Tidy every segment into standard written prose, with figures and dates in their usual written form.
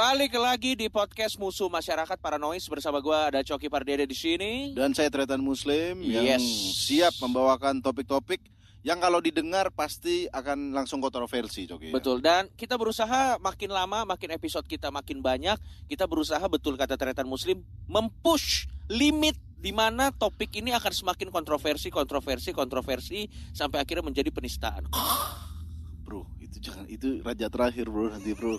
Balik lagi di podcast Musuh Masyarakat Paranoid bersama gue ada Coki Pardede di sini. Dan saya Tretan Muslim yang siap membawakan topik-topik yang kalau didengar pasti akan langsung kontroversi, Coki. Betul, dan kita berusaha makin lama, makin episode kita makin banyak. Kita berusaha, betul kata Tretan Muslim, mempush limit di mana topik ini akan semakin kontroversi sampai akhirnya menjadi penistaan. Bro, itu raja terakhir, bro, nanti, bro.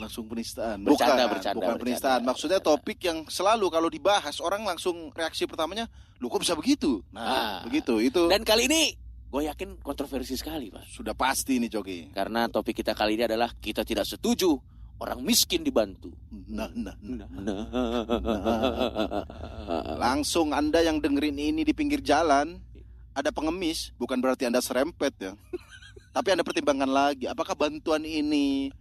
Langsung penistaan. Bercanda. Bukan penistaan. Maksudnya topik yang selalu kalau dibahas orang langsung reaksi pertamanya, "Loh, kok bisa begitu?" Nah, begitu itu. Dan kali ini gue yakin kontroversi sekali, Pak. Sudah pasti ini, Coki. Karena topik kita kali ini adalah kita tidak setuju orang miskin dibantu. Langsung Anda yang dengerin ini di pinggir jalan, ada pengemis, bukan berarti Anda serempet ya. Tapi Anda pertimbangkan lagi, apakah bantuan ini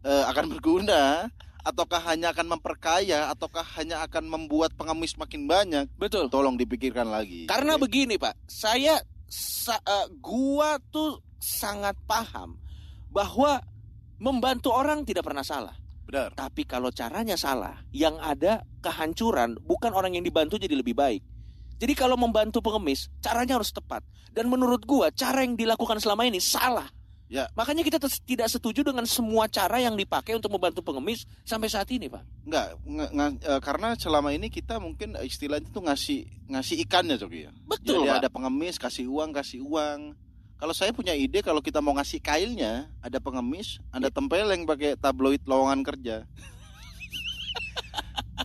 akan berguna, ataukah hanya akan memperkaya, ataukah hanya akan membuat pengemis makin banyak? Betul. Tolong dipikirkan lagi. Karena begini, Pak, gua tuh sangat paham bahwa membantu orang tidak pernah salah. Benar. Tapi kalau caranya salah, yang ada kehancuran, bukan orang yang dibantu jadi lebih baik. Jadi kalau membantu pengemis, caranya harus tepat. Dan menurut gua, cara yang dilakukan selama ini salah. Ya. Makanya kita tidak setuju dengan semua cara yang dipakai untuk membantu pengemis sampai saat ini, Pak. Karena selama ini kita mungkin istilahnya itu ngasih ikannya, Coki ya. Betul, jadi Pak. ada pengemis kasih uang. Kalau saya punya ide, kalau kita mau ngasih kailnya, ada pengemis, Anda tempeleng pakai tabloid lowongan kerja.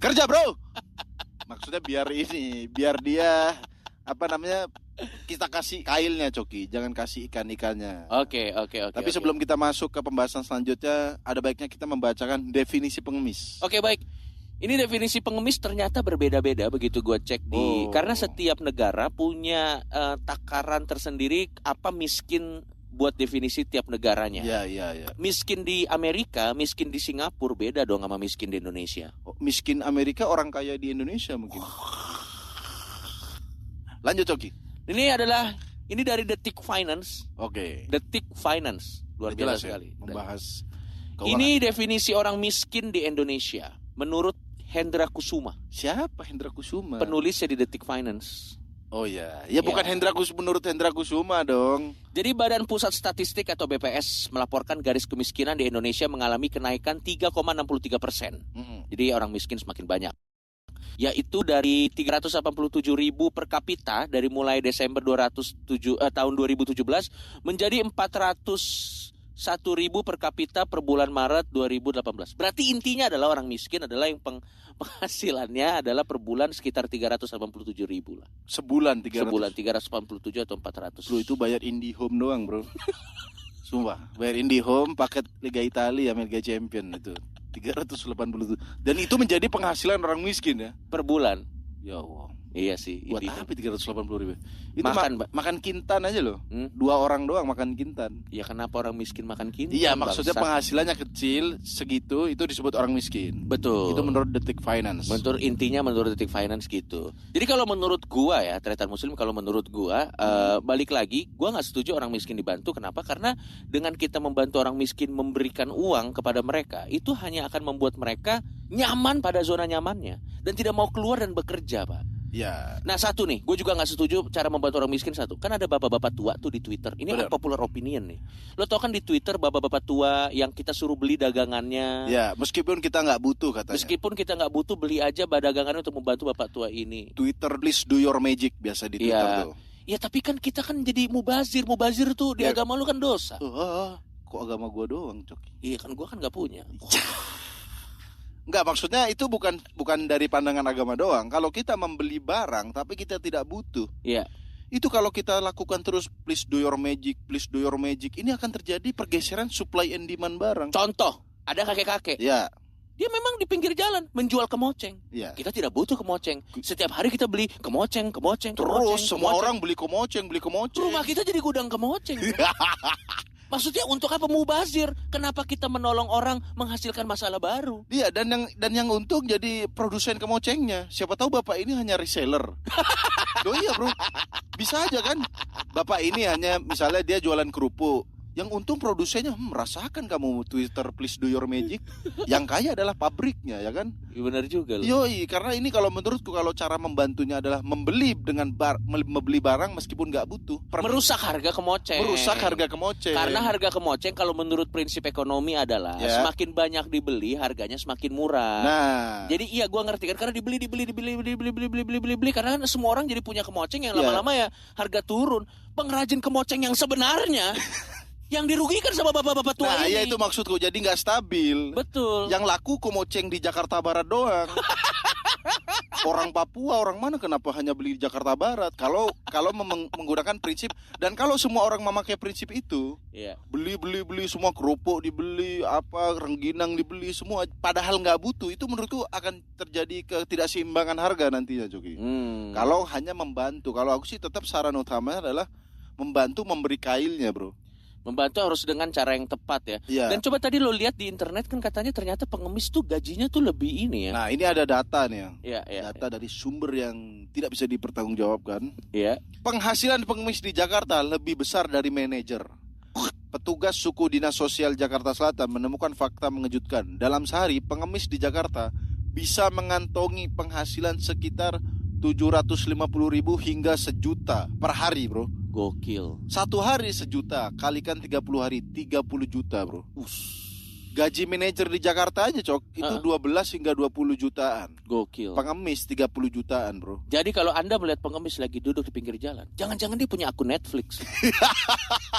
Kerja, bro. Maksudnya biar dia kita kasih kailnya, Coki, jangan kasih ikan-ikannya. Oke. Tapi sebelum kita masuk ke pembahasan selanjutnya, ada baiknya kita membacakan definisi pengemis. Oke, baik. Ini definisi pengemis ternyata berbeda-beda begitu gue cek karena setiap negara punya takaran tersendiri apa miskin buat definisi tiap negaranya. Iya. Miskin di Amerika, miskin di Singapura beda dong sama miskin di Indonesia. Miskin Amerika, orang kaya di Indonesia mungkin. Lanjut, Coki. Ini dari Detik Finance. Oke. Detik Finance. Luar biasa sekali. Membahas keuangan. Ini definisi orang miskin di Indonesia menurut Hendra Kusuma. Siapa Hendra Kusuma? Penulisnya di Detik Finance. Oh ya. Ya bukan menurut Hendra Kusuma dong. Jadi Badan Pusat Statistik atau BPS melaporkan garis kemiskinan di Indonesia mengalami kenaikan 3,63%. Jadi orang miskin semakin banyak. Yaitu dari 387.000 per kapita dari mulai Desember tahun 2017 menjadi 401.000 per kapita per bulan Maret 2018. Berarti intinya adalah orang miskin adalah yang penghasilannya adalah per bulan sekitar 387.000 lah. Sebulan 387 atau 400. Bro, itu bayar IndiHome doang, bro. Sumpah, bayar IndiHome paket Liga Italia, Liga Champion itu 380. Dan itu menjadi penghasilan orang miskin ya per bulan. Ya Allah. Iya sih. Buat apa 380.000? Itu makan kintan aja loh. 2 orang doang makan kintan. Ya kenapa orang miskin makan kintan? Iya, maksudnya penghasilannya kecil segitu, itu disebut orang miskin. Betul. Itu menurut Detik Finance. Menurut Detik Finance gitu. Jadi kalau menurut gua ya, Tretan Muslim, kalau menurut gua balik lagi, gua nggak setuju orang miskin dibantu. Kenapa? Karena dengan kita membantu orang miskin memberikan uang kepada mereka, itu hanya akan membuat mereka nyaman pada zona nyamannya dan tidak mau keluar dan bekerja, Pak. Ya. Nah satu nih, gue juga nggak setuju cara membantu orang miskin satu. Kan ada bapak-bapak tua tuh di Twitter. Ini unpopular opinion nih. Lo tau kan di Twitter bapak-bapak tua yang kita suruh beli dagangannya. Ya, meskipun kita nggak butuh katanya. Meskipun kita nggak butuh, beli aja dagangannya untuk membantu bapak tua ini. Twitter, please do your magic, biasa di Twitter tuh. Ya tapi kan kita kan jadi mubazir tuh di agama lu kan dosa. Kok agama gue doang, Coki? Iya kan gue kan nggak punya. Enggak, maksudnya itu bukan dari pandangan agama doang. Kalau kita membeli barang tapi kita tidak butuh. Iya. Itu kalau kita lakukan terus please do your magic, ini akan terjadi pergeseran supply and demand barang. Contoh, ada kakek-kakek. Ya. Dia memang di pinggir jalan menjual kemoceng. Ya. Kita tidak butuh kemoceng. Setiap hari kita beli kemoceng. Terus semua orang beli kemoceng. Rumah kita jadi gudang kemoceng. Maksudnya untuk apa mubazir? Kenapa kita menolong orang menghasilkan masalah baru? Iya, dan yang untung jadi produsen kemocengnya. Siapa tahu bapak ini hanya reseller. Oh iya, bro. Bisa aja kan? Bapak ini hanya misalnya dia jualan kerupuk. Yang untung produsennya rasakan kamu Twitter please do your magic. Yang kaya adalah pabriknya ya kan. Iya benar juga loh. Yoi, karena ini kalau menurutku kalau cara membantunya adalah membeli dengan membeli barang meskipun nggak butuh. Merusak harga kemoceng. Merusak harga kemoceng. Karena harga kemoceng kalau menurut prinsip ekonomi adalah Ya. semakin banyak dibeli harganya semakin murah. Nah, Jadi iya gua ngerti kan karena dibeli karena kan semua orang jadi punya kemoceng yang Ya. lama-lama ya harga turun. Pengrajin kemoceng yang sebenarnya yang dirugikan sama bapak-bapak tua nah ini. ya itu maksudku, jadi nggak stabil. Betul. Yang laku kemoceng di Jakarta Barat doang. Orang Papua, orang mana kenapa hanya beli di Jakarta Barat? Kalau menggunakan prinsip, dan kalau semua orang memakai prinsip itu, Iya. beli semua kerupuk dibeli, apa rengginang dibeli semua, padahal nggak butuh, itu menurutku akan terjadi ketidakseimbangan harga nantinya, Joki. Kalau hanya membantu, kalau aku sih tetap saran utamanya adalah membantu memberi kailnya, bro. Membantu harus dengan cara yang tepat ya. Iya. Dan coba tadi lo lihat di internet kan katanya ternyata pengemis tuh gajinya tuh lebih ini ya. Nah ini ada data nih, Iya, iya. data dari sumber yang tidak bisa dipertanggungjawabkan. Iya. Penghasilan pengemis di Jakarta lebih besar dari manajer. Petugas suku Dinas Sosial Jakarta Selatan menemukan fakta mengejutkan. Dalam sehari, pengemis di Jakarta bisa mengantongi penghasilan sekitar 750.000 hingga sejuta per hari, bro. Gokil. Satu hari sejuta, kalikan 30 hari, 30 juta, bro. Gaji manajer di Jakarta aja, Cok, itu 12 hingga 20 jutaan. Gokil. Pengemis 30 jutaan, bro. Jadi kalau Anda melihat pengemis lagi duduk di pinggir jalan, jangan-jangan dia punya akun Netflix.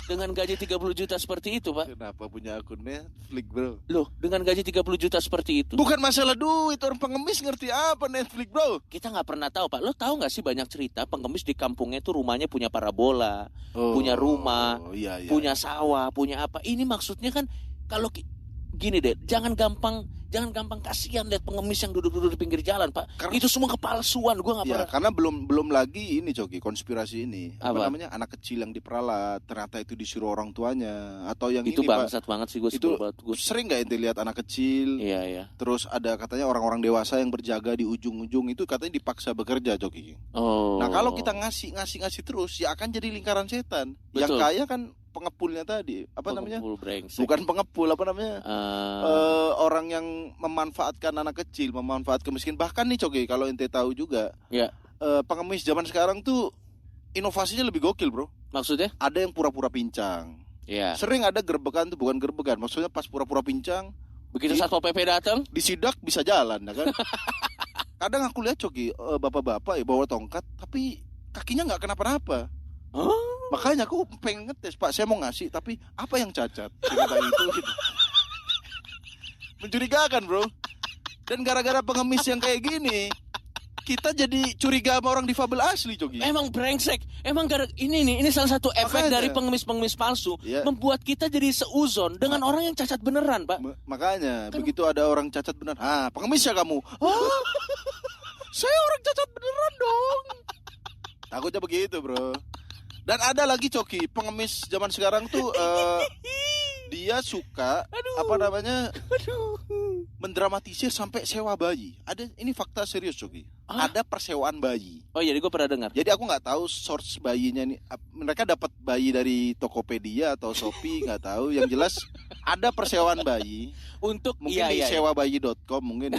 Dengan gaji 30 juta seperti itu, Pak. Kenapa punya akun Netflix, bro? Loh, dengan gaji 30 juta seperti itu, Bukan masalah duit, orang pengemis ngerti apa Netflix, bro? kita nggak pernah tahu, Pak. Lo tahu nggak sih banyak cerita pengemis di kampungnya tuh rumahnya punya parabola, punya rumah, iya, punya sawah, punya apa. Ini maksudnya kan kalau gini deh, jangan gampang kasihan lihat pengemis yang duduk-duduk di pinggir jalan, Pak. Karena- Itu semua kepalsuan, gua nggak Ya, pernah. karena belum lagi ini, Coki, konspirasi ini. Apa Apa? namanya? Anak kecil yang diperalat, ternyata itu disuruh orang tuanya, atau yang Itu ini, Pak. bangsat banget sih gue Itu sebel banget gue. Sering nggak ente lihat anak kecil? Iya, iya. Terus ada katanya orang-orang dewasa yang berjaga di ujung-ujung itu katanya dipaksa bekerja, Coki. Oh. Nah, kalau kita ngasih terus, ya akan jadi lingkaran setan. Yang Betul. kaya kan pengepulnya tadi, apa namanya? Pengepul brengsek. Bukan pengepul, apa namanya? Orang yang memanfaatkan anak kecil, memanfaatkan miskin. Bahkan nih, Coki, kalau ente tahu juga, Ya. pengemis zaman sekarang tuh inovasinya lebih gokil, bro. Maksudnya? Ada yang pura-pura pincang. Ya. Sering ada gerbekan tuh, bukan gerbekan, maksudnya pas pura-pura pincang, Begitu Di- Satpol PP datang, disidak bisa jalan, ya kan? Kadang aku lihat, Coki, bapak-bapak ya bawa tongkat, tapi kakinya nggak kenapa-napa. oh, Makanya aku pengen ngetes, Pak, saya mau ngasih, tapi apa yang cacat? Cerita itu gitu. Mencurigakan, bro. Dan gara-gara pengemis yang kayak gini, kita jadi curiga sama orang difabel asli, Coki. emang brengsek. Emang ini salah satu efek Makanya. dari pengemis-pengemis palsu, Iya. membuat kita jadi seuzon dengan orang yang cacat beneran, Pak. Makanya Kan- begitu ada orang cacat bener, pengemis ya kamu? Hah? Saya orang cacat beneran dong. Takutnya begitu, bro. Dan ada lagi, Coki, pengemis zaman sekarang tuh dia suka apa namanya mendramatisir sampai sewa bayi. Ini fakta serius, Coki. Ah? Ada persewaan bayi. Oh iya, gue pernah dengar. Jadi aku nggak tahu source bayinya nih. Mereka dapat bayi dari Tokopedia atau Shopee, nggak tahu. Yang jelas ada persewaan bayi. Untuk Mungkin di sewabayi.com mungkin.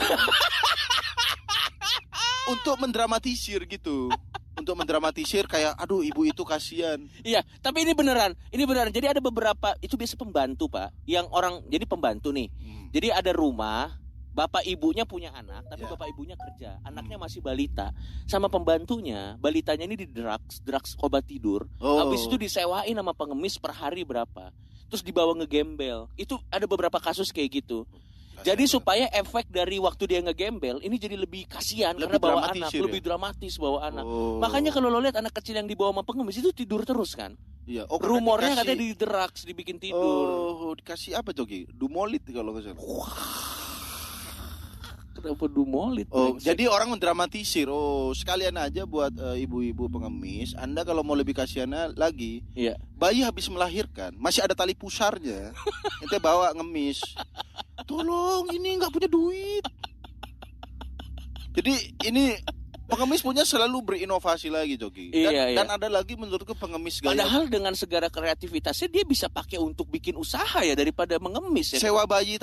Untuk mendramatisir gitu. Untuk mendramatisir kayak aduh ibu itu kasihan. Iya, tapi ini beneran. Jadi ada beberapa itu biasa pembantu, Pak. Yang orang jadi pembantu nih. Jadi ada rumah, bapak ibunya punya anak, tapi Ya. bapak ibunya kerja. Anaknya masih balita. Sama pembantunya, balitanya ini di drugs obat tidur. Oh. Habis itu disewain sama pengemis per hari berapa. Terus dibawa ngegembel. Itu ada beberapa kasus kayak gitu. Jadi supaya efek dari waktu dia ngegembel ini jadi lebih kasihan Lebih karena bawa dramatisir anak, ya? lebih dramatis bawa anak. Oh. Makanya kalau lo lihat anak kecil yang dibawa sama pengemis itu tidur terus kan. Iya. Oh, karena Rumornya dikasih- katanya di drugs, dibikin tidur. Oh, dikasih apa, Coki? Dumolit kalau nggak salah. Kenapa dumolit? Oh, brengsek? jadi orang mendramatisir. Oh, sekalian aja buat ibu-ibu pengemis. Anda kalau mau lebih kasihan lagi, Iya. bayi habis melahirkan, masih ada tali pusarnya. Ente bawa ngemis. Tolong, ini nggak punya duit. Jadi ini Pengemis punya selalu berinovasi lagi, Joki. Dan ada lagi menurutku pengemis gaya. Padahal dengan segala kreativitasnya dia bisa pakai untuk bikin usaha ya daripada mengemis ya. Sewa bayi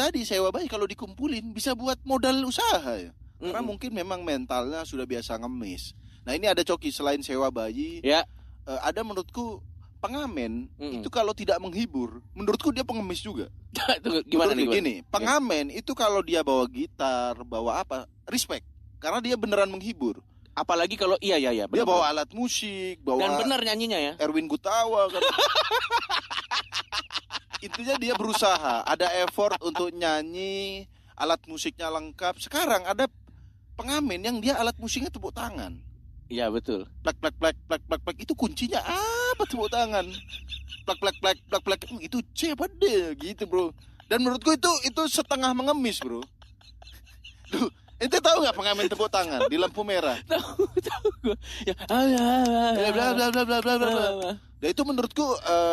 kalau dikumpulin bisa buat modal usaha ya. Karena mungkin memang mentalnya sudah biasa ngemis. Nah ini ada Coki selain sewa bayi. Ya. Ada menurutku pengamen itu kalau tidak menghibur, menurutku dia pengemis juga. Gimana nih? Gini, pengamen itu kalau dia bawa gitar, bawa apa, respect. Karena dia beneran menghibur. Apalagi kalau iya bener, dia bawa alat musik, bawa dan benar nyanyinya ya. Erwin Gutawa kan. Intinya dia berusaha, ada effort untuk nyanyi, alat musiknya lengkap. Sekarang ada pengamen yang dia alat musiknya tepuk tangan. Iya betul. Plak plak plak plak plak plak itu kuncinya apa tepuk tangan? Plak plak plak plak plak itu C apa D gitu, Bro. Dan menurutku itu setengah mengemis, Bro. Duh, ente tahu nggak pengamen tepuk tangan di lampu merah? Tahu gue. Ya, bla bla bla bla bla bla. Dan itu menurutku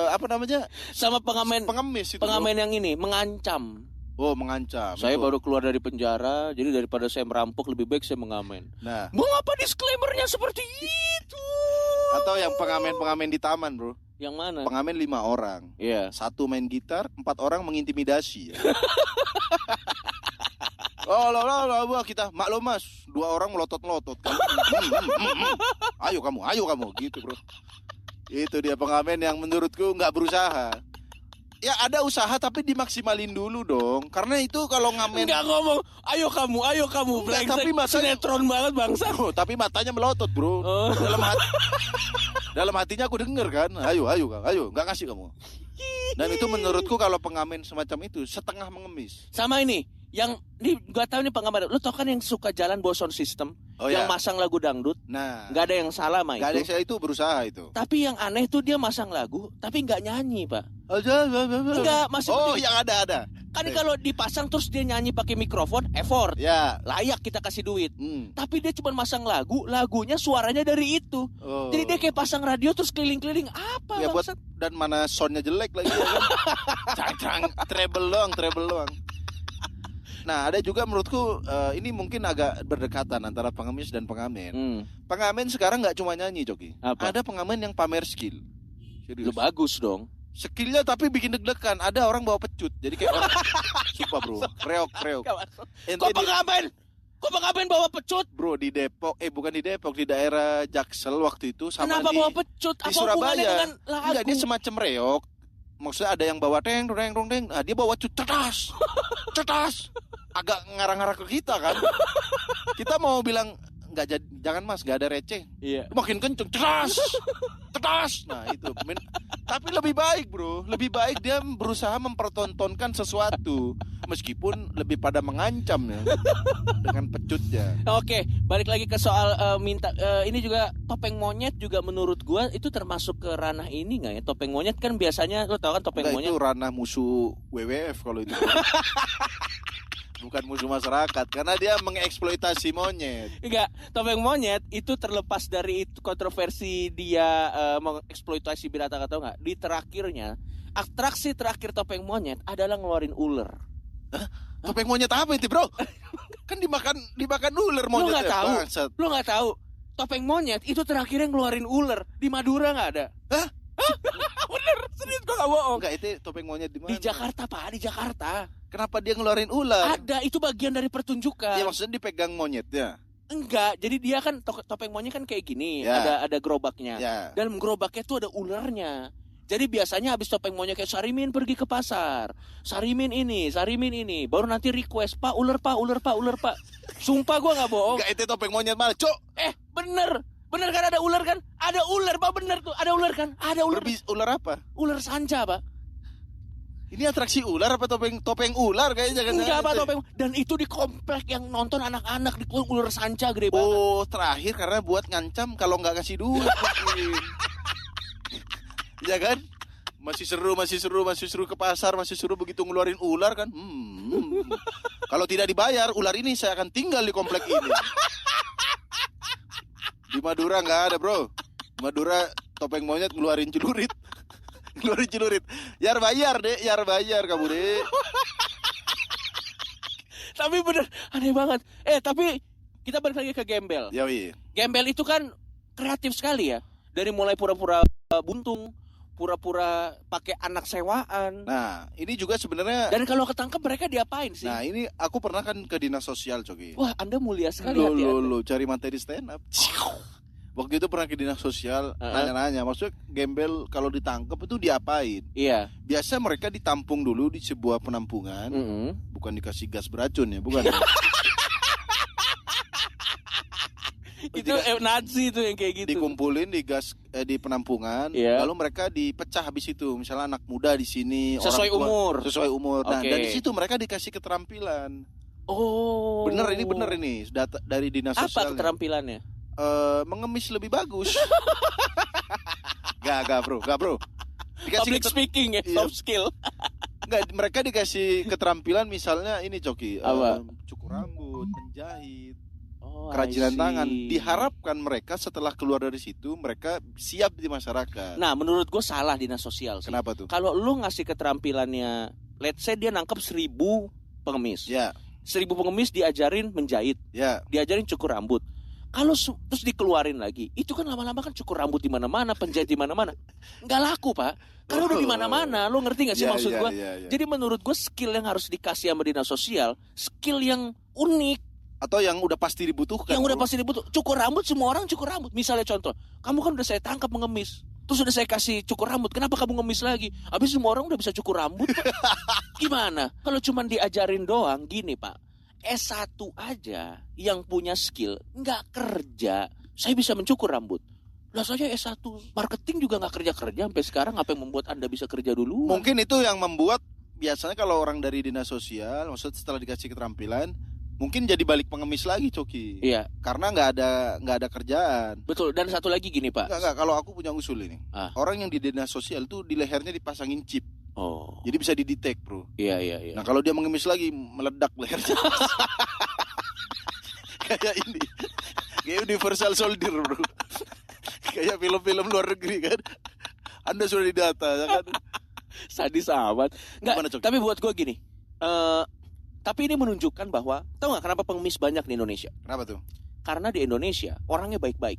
apa namanya? Sama pengemis itu. Pengamen yang ini mengancam. Oh, mengancam. Saya baru keluar dari penjara, jadi daripada saya merampok lebih baik saya mengamen. Nah, mengapa disclaimernya seperti itu? Atau yang pengamen di taman, Bro. Yang mana? Pengamen 5 orang. Iya. 1 main gitar, 4 orang mengintimidasi. Oh, lah, kita maklum Mas, 2 orang melotot-melotot kan. Ayo kamu gitu, Bro. Itu dia pengamen yang menurutku nggak berusaha. Ya ada usaha tapi dimaksimalin dulu dong. Karena itu kalau ngamen nggak ngomong, ayo kamu. Enggak, tapi sinetron banget bangsa. Oh, tapi matanya melotot, Bro. Dalam hatinya aku denger kan. Ayo, nggak ngasih kamu. Dan itu menurutku kalau pengamen semacam itu setengah mengemis. Sama ini, yang ini gua tahu nih pengamen. Lu tau kan yang suka jalan bawa sound system, yang masang lagu dangdut. Nah, nggak ada yang salah mah itu. Nggak ada yang salah, itu berusaha itu. Tapi yang aneh tuh dia masang lagu, tapi nggak nyanyi, Pak. Enggak, masih yang ada. Kan kalau dipasang terus dia nyanyi pakai mikrofon, effort. Ya. Layak kita kasih duit. Tapi dia cuma masang lagunya suaranya dari itu. Jadi dia kayak pasang radio terus keliling-keliling apa ya, buat, dan mana soundnya jelek lagi ya kan. treble doang. Nah, ada juga menurutku ini mungkin agak berdekatan antara pengemis dan pengamen. Pengamen sekarang nggak cuma nyanyi, Coki. Apa? Ada pengamen yang pamer skill. Lu bagus dong. Skillnya tapi bikin deg-degan. Ada orang bawa pecut. Jadi kayak orang sumpah, Bro. Reok. Kok pengamen bawa pecut? Bro, di Depok, bukan di Depok, di daerah Jaksel waktu itu sama. Kenapa bawa pecut? Di Surabaya. Dengan lagu? Enggak, dia semacam reok. Maksudnya ada yang bawa deng. Nah, dia bawa cut cetas. Agak ngarang-ngarang ke kita kan. Kita mau bilang jangan Mas, nggak ada receh. Iya. Makin kenceng, tetas. Nah itu. Tapi lebih baik, Bro. Lebih baik dia berusaha mempertontonkan sesuatu, meskipun lebih pada mengancam ya dengan pecutnya. Oke, balik lagi ke soal ini juga topeng monyet juga menurut gua itu termasuk ke ranah ini nggak ya? Topeng monyet kan biasanya lo tau kan topeng monyet. Itu ranah musuh WWF kalau itu. Bukan musuh masyarakat, karena dia mengeksploitasi monyet. Enggak, topeng monyet itu terlepas dari itu kontroversi dia mengeksploitasi binatang atau enggak. Di terakhirnya, atraksi terakhir topeng monyet adalah ngeluarin ular. Hah? Topeng monyet apa itu, Bro? Kan dimakan ular monyet. Lu nggak tahu. Topeng monyet itu terakhirnya ngeluarin ular. Di Madura nggak ada. Hah? Bener, serius gua nggak bohong. Enggak, itu topeng monyet di mana? Di Jakarta, Pak, di Jakarta. Kenapa dia ngeluarin ular? Ada, itu bagian dari pertunjukan. Ya maksudnya dipegang monyetnya. Enggak, jadi dia kan topeng monyet kan kayak gini, ada gerobaknya. Dalam gerobaknya tuh ada ularnya. Jadi biasanya habis topeng monyet kayak Sarimin pergi ke pasar. Sarimin ini, baru nanti request, Pak, ular Pak. Sumpah gua nggak bohong. Enggak, itu topeng monyet mana, Cok? Bener kan ada ular kan? Ada ular, Pak, bener tuh. Ada ular kan? Ada ular. Ular apa? Ular sanca, Pak. Ini atraksi ular apa topeng ular kayaknya? Enggak, Pak, topeng. Dan itu di komplek yang nonton anak-anak di ular sanca gede banget. Oh, terakhir karena buat ngancam kalau nggak kasih duit. Ya kan? Masih seru ke pasar, masih seru begitu ngeluarin ular kan. Kalau tidak dibayar, ular ini saya akan tinggal di komplek ini. Di Madura nggak ada, Bro. Madura topeng monyet ngeluarin celurit. Yar bayar kamu deh. Tapi bener aneh banget. Tapi kita balik lagi ke gembel. Yoi. Gembel itu kan kreatif sekali ya. Dari mulai pura-pura buntung, pura-pura pakai anak sewaan. Nah, ini juga sebenarnya. Dan kalau ketangkep mereka diapain sih? Nah, ini aku pernah kan ke dinas sosial, Coki. Wah, Anda mulia sekali hati Anda. Lo cari materi stand up. Waktu itu pernah ke dinas sosial, nanya-nanya, maksudnya gembel kalau ditangkap itu diapain? Iya. Biasa mereka ditampung dulu di sebuah penampungan, bukan dikasih gas beracun ya, bukan. Itu Nazi itu yang kayak gitu. Dikumpulin di gas di penampungan, lalu mereka dipecah habis itu. Misalnya anak muda di sini, sesuai orang tua, sesuai umur. Nah, Okay. dari situ mereka dikasih keterampilan. Oh. Bener ini data dari dinas sosial. Apa keterampilannya? Mengemis lebih bagus. Gak bro. Public speaking ya, soft skill. Enggak, mereka dikasih keterampilan misalnya ini Coki, Apa? cukur rambut, menjahit, Oh, kerajinan I see. tangan. Diharapkan mereka setelah keluar dari situ mereka siap di masyarakat. Nah, menurut gue salah dinas sosial sih. Kenapa tuh? Kalau lu ngasih keterampilannya, let's say dia nangkep 1.000 pengemis. Ya, 1.000 pengemis diajarin menjahit, ya. diajarin cukur rambut. Kalau terus dikeluarin lagi, itu kan lama-lama kan cukur rambut di mana-mana, penjahit di mana-mana. Nggak laku, Pak. Karena udah di mana-mana. Lu ngerti nggak sih maksud gua? Ya. Jadi menurut gue skill yang harus dikasih sama dinas sosial, skill yang unik, Atau yang udah pasti dibutuhkan. yang udah bro. pasti dibutuh. Cukur rambut, semua orang cukur rambut. Misalnya contoh, kamu kan udah saya tangkap mengemis, terus udah saya kasih cukur rambut, kenapa kamu ngemis lagi? Habis semua orang udah bisa cukur rambut, Pak. Gimana? Kalau cuman diajarin doang, gini Pak, S1 aja yang punya skill nggak kerja, saya bisa mencukur rambut. Lah saja S1 marketing juga nggak kerja-kerja sampai sekarang, apa yang membuat Anda bisa kerja dulu? Mungkin itu yang membuat biasanya kalau orang dari dinas sosial, maksud setelah dikasih keterampilan, mungkin jadi balik pengemis lagi, Coki. Iya, Karena nggak ada kerjaan. betul. Dan satu lagi gini Pak. Enggak, kalau aku punya usul ini. Orang yang di dinas sosial tuh di lehernya dipasangin chip. Oh, Jadi bisa didetek, bro. iya. Nah, kalau dia mengemis lagi meledak lehernya. Kayak ini. Kayak Universal Soldier, bro. Kayak film-film luar negeri kan. Anda sudah didata, ya kan? Sadis amat. Gimana, Nggak, Cok? tapi buat gue gini. Tapi ini menunjukkan bahwa, tahu nggak kenapa pengemis banyak di Indonesia? Kenapa tuh? Karena di Indonesia orangnya baik-baik.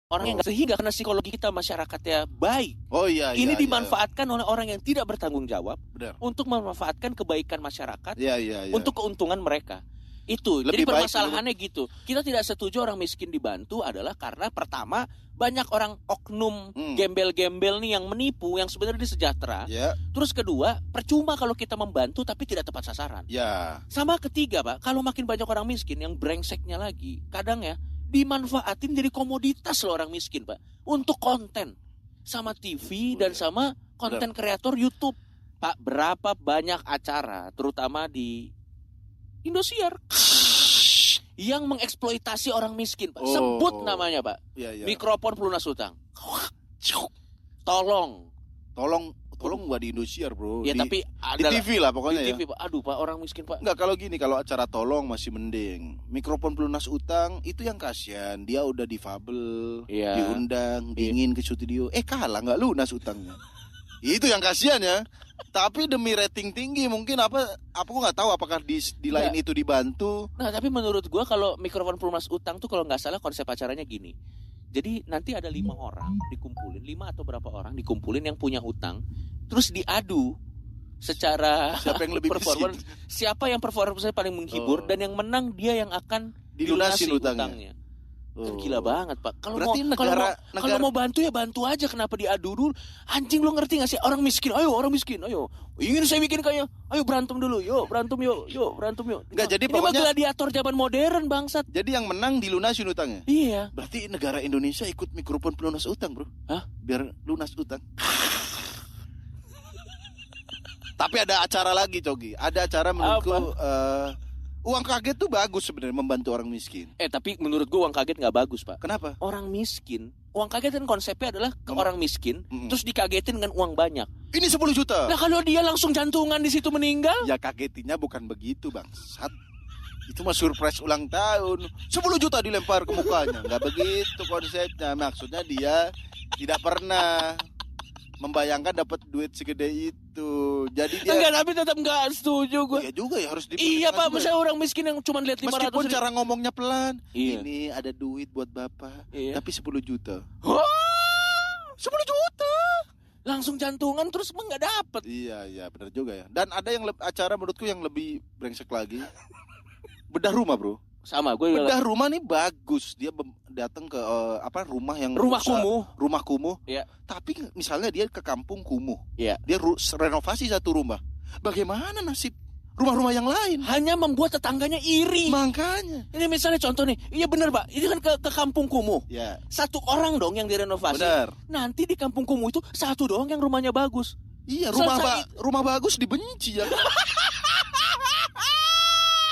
Orangnya nggak, sehingga karena psikologi kita masyarakatnya baik. Oh iya. Ini iya, dimanfaatkan oleh orang yang tidak bertanggung jawab Benar. untuk memanfaatkan kebaikan masyarakat Iya. untuk keuntungan mereka. Itu. Lebih Jadi baik permasalahannya gitu. Kita tidak setuju orang miskin dibantu adalah karena pertama banyak orang oknum gembel-gembel nih yang menipu, yang sebenarnya dia sejahtera. Ya. Terus kedua, percuma kalau kita membantu tapi tidak tepat sasaran. Ya. Sama ketiga, Pak, kalau makin banyak orang miskin yang brengseknya lagi, kadang ya dimanfaatin jadi komoditas loh orang miskin, Pak, untuk konten sama TV dan sama konten kreator YouTube. Pak, berapa banyak acara terutama di Indosiar yang mengeksploitasi orang miskin, Pak. Sebut namanya, Pak. Iya. Mikrofon pelunas utang. Tolong Nggak di Indosiar, bro. ya, tapi di ada TV lah pokoknya di ya. TV, Pak. Aduh, Pak, orang miskin, Pak. Enggak, kalau gini, kalau acara tolong masih mending. Mikrofon pelunas utang itu yang kasihan, dia udah difabel, Iya. diundang, dingin ke studio, kalah nggak lunas utangnya. Itu yang kasihan ya. Tapi demi rating tinggi mungkin aku nggak tahu apakah di lain itu dibantu. Nah, tapi menurut gua kalau mikrofon pelunas utang tuh kalau nggak salah konsep acaranya gini. Jadi nanti ada 5 orang dikumpulin, 5 atau berapa orang dikumpulin yang punya utang, terus diadu secara Siapa yang lebih performance, bersih? siapa yang performance paling menghibur dan yang menang dia yang akan Dilunasin dilunasi utangnya. Kan gila banget, Pak. Kalau Berarti kalau mau bantu ya bantu aja, kenapa diadu dulu? Anjing, lu ngerti gak sih? Orang miskin, ayo ingin saya bikin kayak, ayo berantem dulu, yuk berantem yuk. Enggak, jadi Ini mah pokoknya gladiator zaman modern, bangsat. jadi yang menang dilunasin utangnya. Iya. Berarti negara Indonesia ikut mikrofon pelunas utang, bro. Hah? Biar lunas utang. Tapi ada acara lagi, Cogi. Ada acara menurutku uang kaget tuh bagus sebenarnya membantu orang miskin. Tapi menurut gua uang kaget nggak bagus, Pak. Kenapa? Orang miskin, uang kaget kan konsepnya adalah ke orang miskin, terus dikagetin dengan uang banyak. Ini 10 juta. Nah, kalau dia langsung jantungan di situ meninggal, Ya kagetinnya bukan begitu, bangsat. Itu mah surprise ulang tahun. 10 juta dilempar ke mukanya. Nggak begitu konsepnya. Maksudnya dia tidak pernah membayangkan dapat duit segede itu. Jadi dia Enggak, tapi tetap enggak setuju gue. iya juga ya harus Iya Pak, juga ya. misalnya orang miskin yang cuma lihat 500 Meskipun ribu. cara ngomongnya pelan. Iya. Ini ada duit buat Bapak, Iya. tapi 10 juta. Wah, 10 juta. langsung jantungan terus emang nggak dapet. Iya benar juga ya. Dan ada yang acara menurutku yang lebih brengsek lagi. Bedah rumah, Bro. Sama gue Bedah rumah nih bagus. Dia datang ke rumah yang rumah rusak. kumuh. Rumah kumuh. Iya. Tapi misalnya dia ke kampung kumuh. Iya. Dia renovasi satu rumah. Bagaimana nasib rumah-rumah yang lain? Hanya membuat tetangganya iri. Makanya. Ini misalnya contoh nih, iya bener Pak, ini kan ke kampung kumuh. Ya, Satu orang dong yang direnovasi. benar. Nanti di kampung kumuh itu satu doang yang rumahnya bagus. Iya, Selesai. rumah bagus dibenci ya.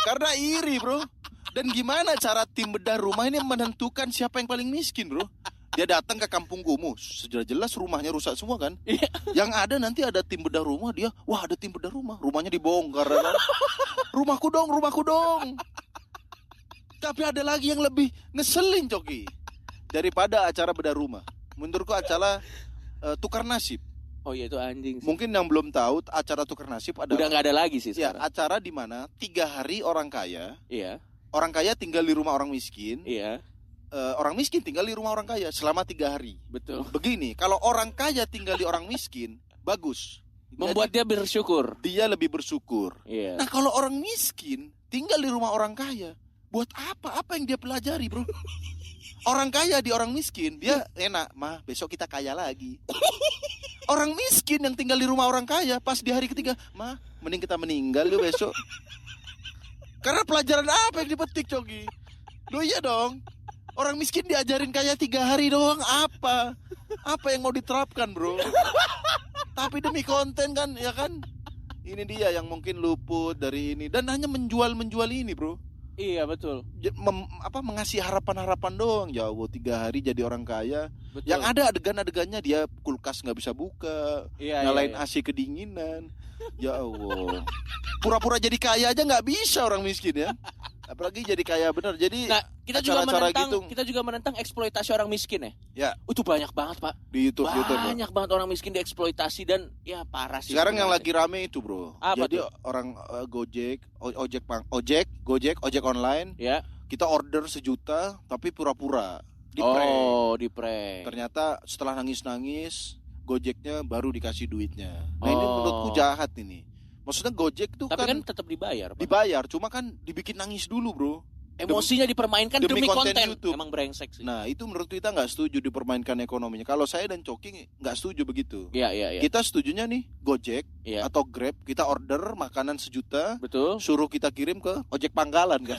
Karena iri, Bro. Dan gimana cara tim bedah rumah ini menentukan siapa yang paling miskin, Bro? Dia datang ke kampung kumuh, jelas rumahnya rusak semua kan? Iya. Yang ada nanti ada tim bedah rumah, dia, wah ada tim bedah rumah, rumahnya dibongkar kan? Rumahku dong. Tapi ada lagi yang lebih ngeselin, Coki, daripada acara bedah rumah. Menurutku acara tukar nasib. Oh iya itu anjing sih. Mungkin yang belum tahu acara tukar nasib Udah adalah nggak ada lagi sih ya, sekarang. acara di mana 3 hari orang kaya Iya, tinggal di rumah orang miskin, iya, orang miskin tinggal di rumah orang kaya selama 3 hari. betul. Begini, kalau orang kaya tinggal di orang miskin, bagus. Membuat dia bersyukur. Dia lebih bersyukur. Iya. Nah, kalau orang miskin tinggal di rumah orang kaya, buat apa? Apa yang dia pelajari, Bro? Orang kaya di orang miskin, dia enak, mah besok kita kaya lagi. Orang miskin yang tinggal di rumah orang kaya, pas di hari ketiga, mah mending kita meninggal yuk besok. Karena pelajaran apa yang dipetik, Cogi? Loh iya dong. Orang miskin diajarin kaya 3 hari doang, apa? Apa yang mau diterapkan, Bro? Tapi demi konten kan, ya kan? Ini dia yang mungkin luput dari ini dan hanya menjual ini, Bro. Iya betul. Mengasih harapan-harapan doang. Ya Allah, 3 hari jadi orang kaya. Betul. Yang ada adegan-adegannya dia kulkas nggak bisa buka, Iya, nyalain iya. AC kedinginan. Ya Allah, pura-pura jadi kaya aja nggak bisa orang miskin ya. Apalagi jadi kaya bener. Jadi Nah, acara-acara kita juga menentang eksploitasi orang miskin ya. Ya. Itu banyak banget, Pak. di YouTube. Banyak banget orang miskin dieksploitasi dan ya parah sih. Sekarang yang lagi sebenarnya. rame itu, Bro. Apa Jadi tuh? orang Gojek online. Ya. Kita order 1 juta tapi pura-pura di prank. Oh, di prank. Ternyata setelah nangis-nangis Gojeknya baru dikasih duitnya. Nah ini Oh. menurutku jahat ini. Maksudnya Gojek tuh Tapi kan kan tetap dibayar, Pak. dibayar, cuma kan dibikin nangis dulu, Bro. Emosinya dipermainkan demi demi konten konten. YouTube. Emang brengsek sih. Nah itu menurut kita nggak setuju dipermainkan ekonominya. Kalau saya dan Coki nggak setuju begitu. Iya, iya, iya. Kita setujunya nih Gojek Iya. atau Grab, kita order makanan 1 juta, Betul. suruh kita kirim ke ojek pangkalan kan.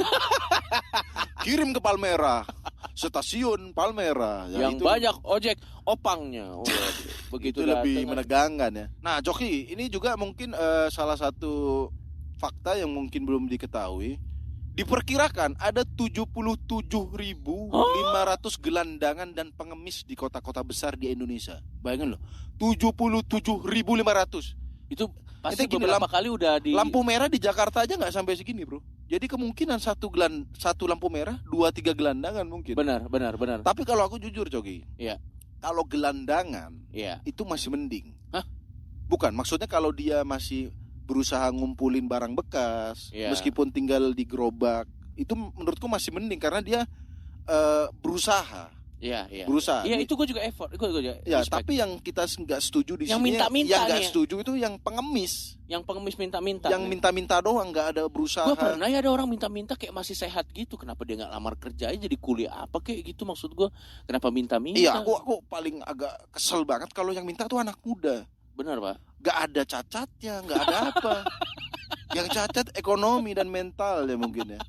Kirim ke Palmerah, stasiun Palmerah. Ya, yang itu, banyak ojek opangnya. Oh, begitu itu lebih datang. menegangkan ya. Nah, Coki, ini juga mungkin salah satu fakta yang mungkin belum diketahui. Diperkirakan ada 77.500 gelandangan dan pengemis di kota-kota besar di Indonesia. Bayangin loh, 77.500. Itu pasti Itu gini, beberapa kali udah di Lampu merah di Jakarta aja nggak sampai segini, Bro. Jadi kemungkinan satu lampu merah 2-3 gelandangan mungkin. Benar. Tapi kalau aku jujur, Coki, Iya. kalau gelandangan Iya. itu masih mending. Hah? Bukan, maksudnya kalau dia masih berusaha ngumpulin barang bekas, Iya. meskipun tinggal di gerobak, itu menurutku masih mending karena dia berusaha. Iya. Berusaha. Iya, itu gue juga effort. Gue juga Ya, respect. tapi yang kita nggak setuju di Yang sini, minta-minta yang nggak nih. setuju itu yang pengemis, Yang pengemis minta-minta. yang minta-minta doang, nggak ada berusaha. Gue pernah ya ada orang minta-minta kayak masih sehat gitu. Kenapa dia nggak lamar kerja aja jadi kuliah apa kayak gitu, maksud gue. Kenapa minta-minta? Iya, aku paling agak kesel banget kalau yang minta tuh anak muda. Benar, Pak. Gak ada cacatnya, gak ada apa. Yang cacat ekonomi dan mental ya mungkin ya.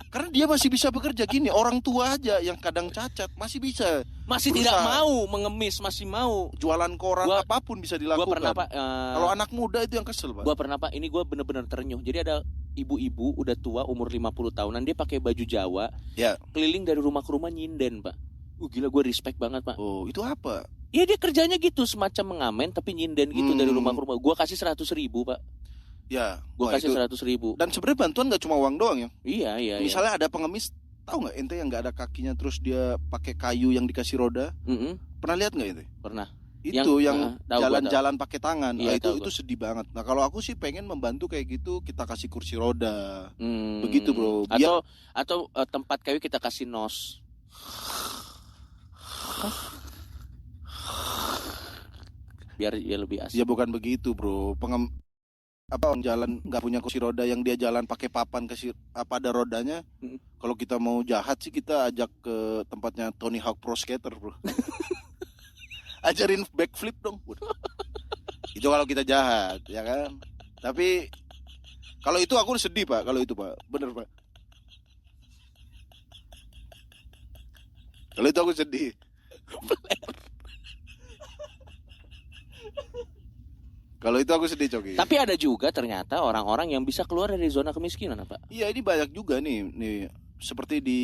Karena dia masih bisa bekerja gini. Orang tua aja yang kadang cacat masih bisa Masih Berusaha. tidak mau mengemis, masih mau. jualan koran, Gua- apapun bisa Gue dilakukan. pernah, Pak. Kalau anak muda itu yang kesel, Pak. Gue pernah, Pak, ini gue bener-bener terenyuh. Jadi ada ibu-ibu udah tua umur 50 tahunan, dia pakai baju Jawa, Ya. keliling dari rumah ke rumah nyinden, Pak. Gila, gue respect banget, Pak. Oh, itu apa? Iya, dia kerjanya gitu, semacam mengamen tapi nyinden gitu dari rumah ke rumah. Gue kasih 100.000, Pak. Ya, Gue wah, kasih itu. 100.000. Dan sebenarnya bantuan gak cuma uang doang ya. Iya. Misalnya ada pengemis, tahu nggak ente yang nggak ada kakinya terus dia pakai kayu yang dikasih roda? Mm-mm, Pernah lihat nggak itu? pernah. Itu yang tahu, jalan-jalan pakai tangan. Iya, itu tahu itu sedih banget. Nah, kalau aku sih pengen membantu kayak gitu, kita kasih kursi roda. Hmm. Begitu, bro. Biar Atau tempat kayu kita kasih nos. Biar lebih asik. ya bukan begitu, bro. Orang jalan nggak punya kursi roda, yang dia jalan pakai papan ada rodanya. Kalau kita mau jahat sih kita ajak ke tempatnya Tony Hawk Pro Skater, bro. Ajarin backflip dong. Itu kalau kita jahat, ya kan. Tapi kalau itu aku sedih, Pak. Kalau itu, Pak, bener, Pak. Kalau itu aku sedih. Kalau itu aku sedih, Coki. Tapi ada juga ternyata orang-orang yang bisa keluar dari zona kemiskinan, apa? Iya, ini banyak juga nih seperti di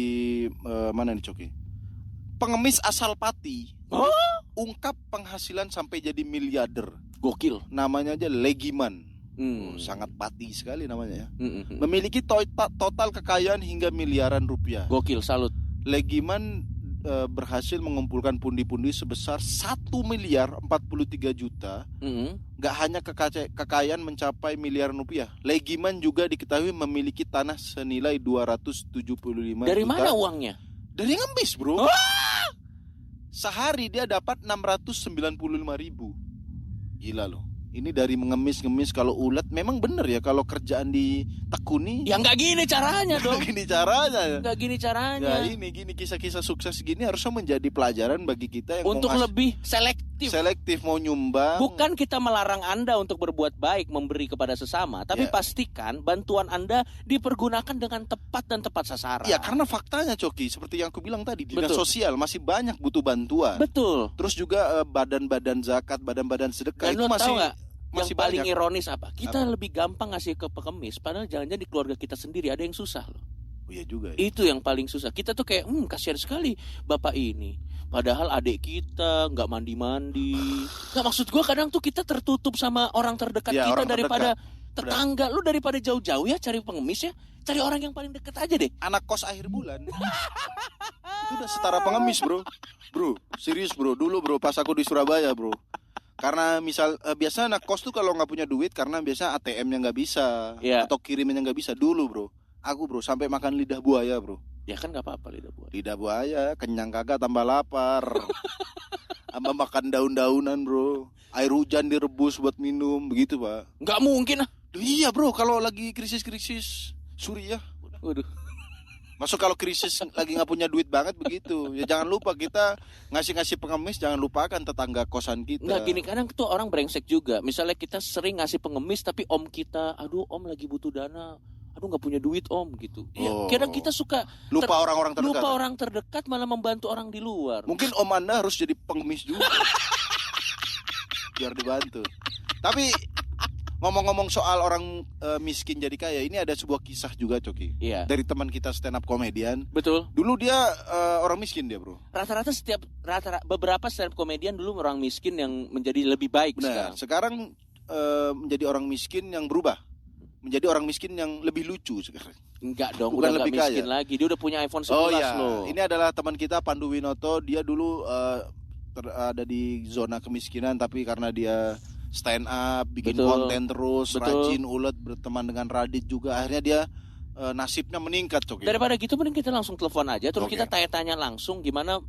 mana nih, Coki? Pengemis asal Pati. Ungkap penghasilan sampai jadi miliarder. Gokil. Namanya aja Legiman. Sangat Pati sekali namanya ya. Memiliki total kekayaan hingga miliaran rupiah. Gokil, salut. Legiman berhasil mengumpulkan pundi-pundi sebesar 1 miliar 43 juta. Gak hanya kekayaan mencapai miliaran rupiah, Legiman juga diketahui memiliki tanah senilai 275 Dari juta. mana uangnya? Dari ngemis, bro. Sehari dia dapat 695.000. Gila loh. Ini dari mengemis-ngemis. Kalau ulet memang bener ya, kalau kerjaan ditekuni. Ya nggak gini caranya dong. Gini caranya. Nggak gini caranya. Ya gini kisah-kisah sukses gini harusnya menjadi pelajaran bagi kita yang untuk mau lebih selektif mau nyumbang. Bukan kita melarang Anda untuk berbuat baik, memberi kepada sesama, tapi pastikan bantuan Anda dipergunakan dengan tepat dan tepat sasaran. Ya, karena faktanya, Coki, seperti yang aku bilang tadi, dinas sosial masih banyak butuh bantuan. Betul. Terus juga badan-badan zakat, badan-badan sedekah. Dan itu masih yang paling banyak. ironis apa? Kita lebih gampang ngasih ke pengemis, padahal jangan-jangan di keluarga kita sendiri ada yang susah loh. Oh iya juga ya. Itu yang paling susah. Kita tuh kayak kasihan sekali bapak ini. Padahal adik kita nggak mandi-mandi. Nggak, maksud gue kadang tuh kita tertutup sama orang terdekat kita orang daripada tetangga. Lu daripada jauh-jauh ya cari pengemis ya, cari orang yang paling dekat aja deh. Anak kos akhir bulan. Itu udah setara pengemis, bro. Bro, serius, bro. Dulu, bro, pas aku di Surabaya, bro. Karena biasa anak kos tuh kalau nggak punya duit karena biasa ATM-nya nggak bisa, atau kirimnya nggak bisa. Dulu, bro, aku, bro, sampai makan lidah buaya, bro. Ya kan nggak apa-apa lidah buaya. Lidah buaya, kenyang kagak tambah lapar. Tambah makan daun-daunan, bro. Air hujan direbus buat minum, begitu, Pak. Nggak mungkin ah. Iya, bro, kalau lagi krisis Suriah. Waduh. Masuk kalau krisis lagi nggak punya duit banget begitu. Ya jangan lupa kita ngasih pengemis, jangan lupakan tetangga kosan kita. Nggak, gini, kadang tuh orang brengsek juga. Misalnya kita sering ngasih pengemis tapi om kita, aduh om lagi butuh dana, aduh nggak punya duit om gitu. Ya, kadang kita suka lupa orang-orang terdekat. Lupa orang terdekat malah membantu orang di luar. Mungkin om Anda harus jadi pengemis juga. Biar dibantu. Tapi ngomong-ngomong soal orang miskin jadi kaya, ini ada sebuah kisah juga, Coki. Iya. Dari teman kita stand up komedian. Betul. Dulu dia orang miskin dia, bro. Rata-rata beberapa stand up komedian dulu orang miskin yang menjadi lebih baik. Benar. Sekarang menjadi orang miskin yang berubah. Menjadi orang miskin yang lebih lucu sekarang. Enggak dong, bukan udah lebih miskin kaya lagi. Dia udah punya iPhone 11 loh. Ini adalah teman kita Pandu Winoto. Dia dulu ada di zona kemiskinan, tapi karena dia stand up, bikin konten terus, rajin, ulet, berteman dengan Radit juga, akhirnya dia nasibnya meningkat, Cok. Daripada gitu mending kita langsung telepon aja, terus kita tanya-tanya langsung gimana,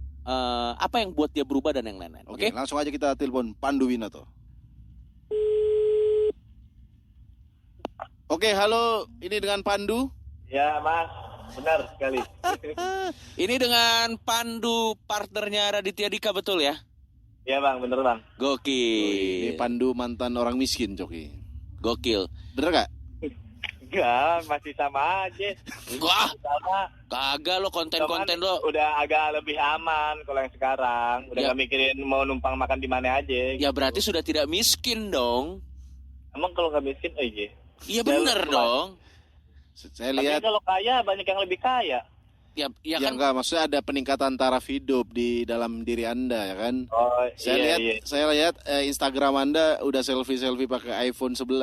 apa yang buat dia berubah dan yang lain-lain. Oke? Langsung aja kita telepon Pandu Winoto. Oke, halo, ini dengan Pandu? Ya, Mas, benar sekali. Ini dengan Pandu, partnernya Raditya Dika, betul ya? Iya bang, bener bang. Gokil. Ini Pandu mantan orang miskin, Coki. Gokil. Bener gak? Enggak, masih sama aja. Wah, sama. Kagak lo, konten-konten lo udah agak lebih aman kalau yang sekarang. Udah gak mikirin mau numpang makan di mana aja. Ya berarti sudah tidak miskin dong. Emang kalau gak miskin, iya. Iya bener dong. Saya lihat. Tapi kalau kaya banyak yang lebih kaya. Ya kan enggak, maksudnya ada peningkatan taraf hidup di dalam diri Anda, ya kan? Oh, saya lihat Instagram Anda udah selfie pakai iPhone 11.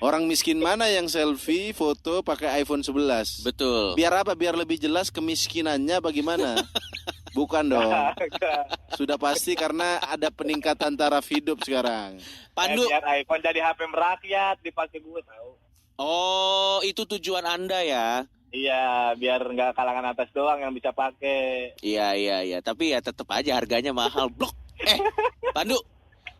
Orang miskin mana yang selfie foto pakai iPhone 11? Betul. Biar apa? Biar lebih jelas kemiskinannya bagaimana? Bukan dong. Sudah pasti karena ada peningkatan taraf hidup sekarang. Pandu. Biar iPhone jadi HP merakyat dipakai gue tahu. Oh, itu tujuan Anda ya? Iya, biar nggak kalangan atas doang yang bisa pakai. Iya. Tapi ya tetap aja harganya mahal. Blok. Pandu.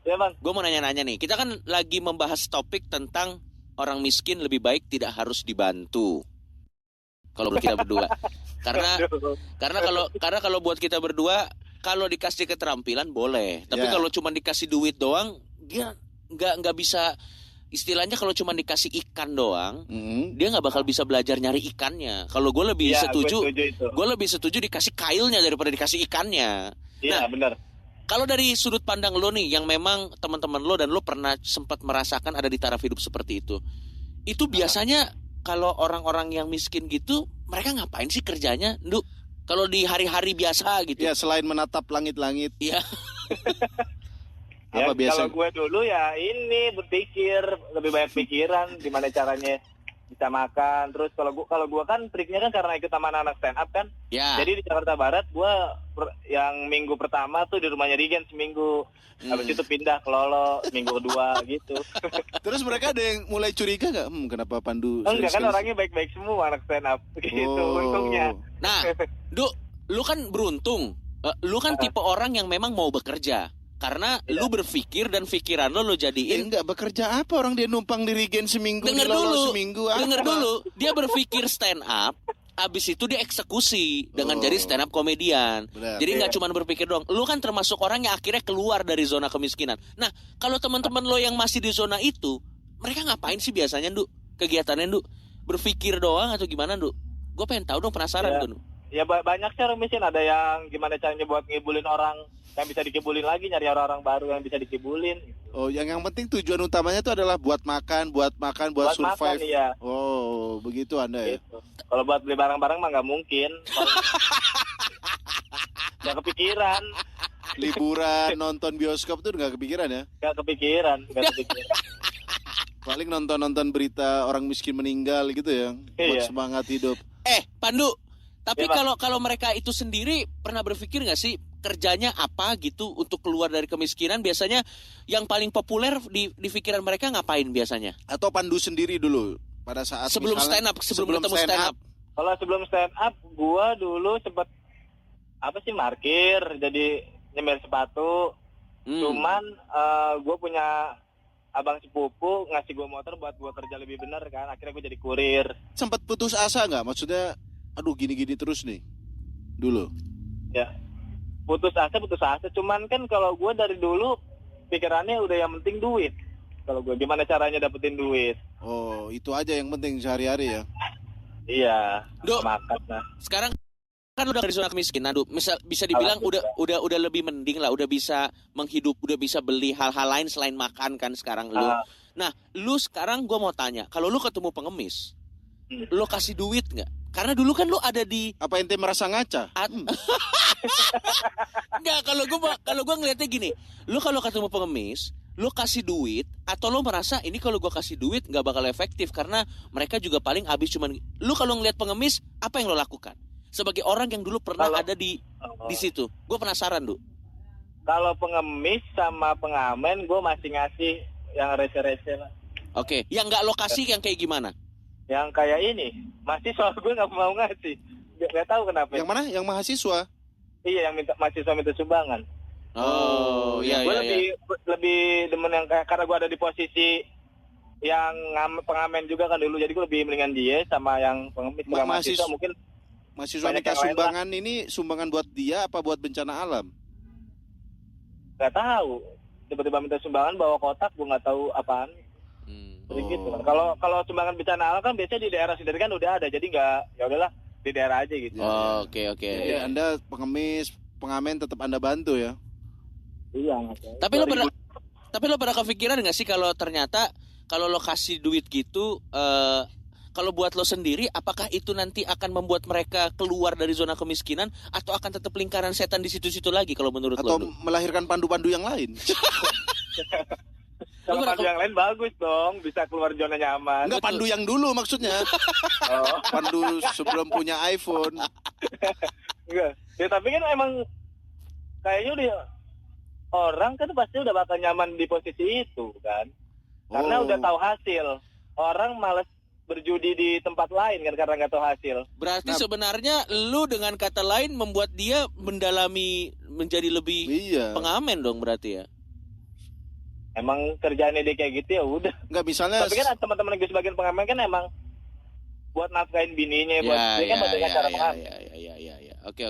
Ya bang. Gue mau nanya-nanya nih. Kita kan lagi membahas topik tentang orang miskin lebih baik tidak harus dibantu. Kalau kita berdua. Karena kalau buat kita berdua, kalau dikasih keterampilan boleh. Tapi Ya. kalau cuma dikasih duit doang, dia nggak bisa. Istilahnya kalau cuma dikasih ikan doang, dia nggak bakal bisa belajar nyari ikannya. Kalau gue lebih Iya, setuju, gue gue lebih setuju dikasih kailnya daripada dikasih ikannya. Iya, benar. Kalau dari sudut pandang lo nih, yang memang teman-teman lo dan lo pernah sempat merasakan ada di taraf hidup seperti itu biasanya kalau orang-orang yang miskin gitu, mereka ngapain sih kerjanya, Ndu? Kalau di hari-hari biasa gitu. Ya selain menatap langit-langit. Iya. Apa biasa? Kalau gue dulu ya ini berpikir, lebih banyak pikiran gimana caranya bisa makan. Terus kalau gue kan triknya kan karena ikut sama anak stand up kan. Ya. Jadi di Jakarta Barat gue yang minggu pertama tuh di rumahnya Rigen seminggu. Habis itu pindah ke Lolo minggu kedua gitu. Terus mereka ada yang mulai curiga nggak? Kenapa Pandu? Enggak kan sering-sering- orangnya baik-baik semua anak stand up gitu Oh. untungnya. Nah, Ndu, lu kan beruntung. Lu kan tipe orang yang memang mau bekerja. Karena lu berpikir dan pikiran lo jadiin. Enggak bekerja apa orang dia numpang di Regen seminggu, Dengar di Lolo dulu, seminggu. Apa? dengar dulu. Dia berpikir stand up, abis itu dia eksekusi dengan Oh. jadi stand up komedian. Benar. Jadi nggak cuma berpikir doang. Lu kan termasuk orang yang akhirnya keluar dari zona kemiskinan. Nah, kalau teman-teman lo yang masih di zona itu, mereka ngapain sih biasanya, Ndu? Kegiatannya, Ndu? Berpikir doang atau gimana, Ndu? Gue pengen tahu dong, penasaran Ya. gue, Ndu. Ya banyak cara miskin, ada yang gimana caranya buat ngibulin orang yang bisa dikibulin lagi, nyari orang-orang baru yang bisa dikibulin. Oh, yang penting tujuan utamanya itu adalah buat makan, buat Buat makan, survive. iya. Oh, begitu Anda ya. Gitu. Kalau buat beli barang-barang mah nggak mungkin. Nggak kepikiran, Liburan, nonton bioskop tuh nggak kepikiran ya. nggak kepikiran. Paling nonton berita orang miskin meninggal gitu ya. Buat Iya. semangat hidup. Pandu, tapi Ya, Pak. kalau mereka itu sendiri pernah berpikir nggak sih kerjanya apa gitu untuk keluar dari kemiskinan? Biasanya yang paling populer di pikiran mereka ngapain biasanya? Atau Pandu sendiri dulu pada saat Sebelum stand up, sebelum ketemu stand up. Kalau sebelum stand up, gua dulu sempet parkir, jadi nyemir sepatu. Cuman gue punya abang sepupu ngasih gue motor buat gue kerja lebih benar kan. Akhirnya gue jadi kurir. Sempat putus asa nggak? Maksudnya, aduh gini-gini terus nih. Dulu. Ya, putus asa. Cuman kan kalau gue dari dulu pikirannya udah yang penting duit. Kalau gue gimana caranya dapetin duit. Oh, itu aja yang penting sehari-hari ya. Iya, Dok. makan lah. Sekarang kan udah dari zona kemiskinan, Duh. Bisa dibilang udah lebih mending lah, udah bisa menghidup, udah bisa beli hal-hal lain selain makan kan sekarang lu. Ah. Nah, lu sekarang gue mau tanya, kalau lu ketemu pengemis, lu kasih duit nggak? Karena dulu kan lu ada di Apa ente merasa ngaca? Enggak, kalau gua ngelihatnya gini, lu kalau ketemu pengemis, lu kasih duit atau lu merasa ini kalau gua kasih duit nggak bakal efektif karena mereka juga paling habis cuman. Lu kalau ngelihat pengemis, apa yang lo lakukan? Sebagai orang yang dulu pernah ada di situ, gue penasaran, Du. Kalau pengemis sama pengamen, gue masih ngasih yang receh-receh lah. Oke, yang nggak lo kasih yang kayak gimana? Yang kayak ini, masih soal gue nggak mau ngasih. Nggak tahu kenapa. Yang mana? Yang mahasiswa? Iya, yang mahasiswa minta sumbangan. Oh, iya, Gue iya. lebih demen yang karena gue ada di posisi yang pengamen juga kan dulu, jadi gue lebih mendingan dia sama yang pengemis. Mahasiswa mungkin mahasiswa banyak minta yang lain sumbangan ini sumbangan buat dia apa buat bencana alam? nggak tahu. Tiba-tiba minta sumbangan bawa kotak, gue nggak tahu apaan. Jadi gitu. Kalau sumbangan bencana alam kan biasanya di daerah sendiri kan udah ada, jadi nggak, ya udahlah di daerah aja gitu. Oke. Jadi Anda pengemis, pengamen tetap Anda bantu ya? Iya. Tapi lo pernah kepikiran nggak sih kalau ternyata kalau lo kasih duit gitu, kalau buat lo sendiri, apakah itu nanti akan membuat mereka keluar dari zona kemiskinan atau akan tetap lingkaran setan di situ-situ lagi kalau menurut Atau lo? Du? melahirkan pandu-pandu yang lain? Kalau pandu yang lain bagus dong, bisa keluar zona nyaman. Enggak, pandu yang dulu maksudnya. Oh. Pandu sebelum punya iPhone. Enggak. Ya tapi kan emang kayaknya udah orang kan pasti udah bakal nyaman di posisi itu kan. Karena udah tahu hasil. Orang malas berjudi di tempat lain kan karena nggak tahu hasil. Berarti sebenarnya lu dengan kata lain membuat dia mendalami menjadi lebih pengamen dong berarti ya. Emang kerjaannya dia kayak gitu ya udah. Enggak, misalnya tapi kan teman-teman gue sebagian pengamen kan emang buat nafkahin bininya buat dia kan dengan cara pengamen. Oke.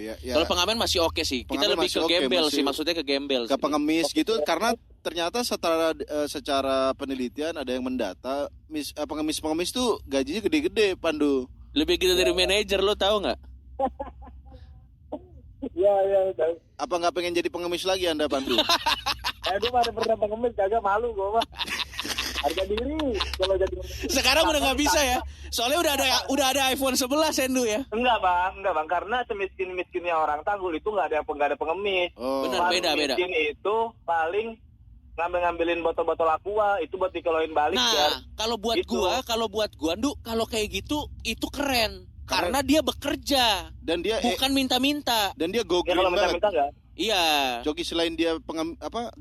Ya. Kalau pengamen masih oke sih. Kita lebih ke gembel sih, maksudnya ke gembel. Ke pengemis gitu karena ternyata secara penelitian ada yang mendata pengemis tuh gajinya gede-gede, Pandu. Lebih gede dari manajer, lo tahu nggak? Ya. Apa nggak pengen jadi pengemis lagi Anda, Pandu? Gue pada pernah pengemis, kagak malu gue mah. Harga diri kalau jadi. Sekarang udah nggak bisa ya. Soalnya udah ada iPhone 11 Endu ya. Enggak bang, karena semiskin-miskinnya orang Tanggul itu nggak ada pengemis. Benar, beda. Miskin itu paling ngambilin botol-botol aqua itu buat dikeloin balik. Nah, kalau buat gua, Ndu, kalau kayak gitu itu keren. Karena dia bekerja dan dia bukan minta-minta. Dan dia go green kalau banget. Minta enggak? Iya. Joki selain dia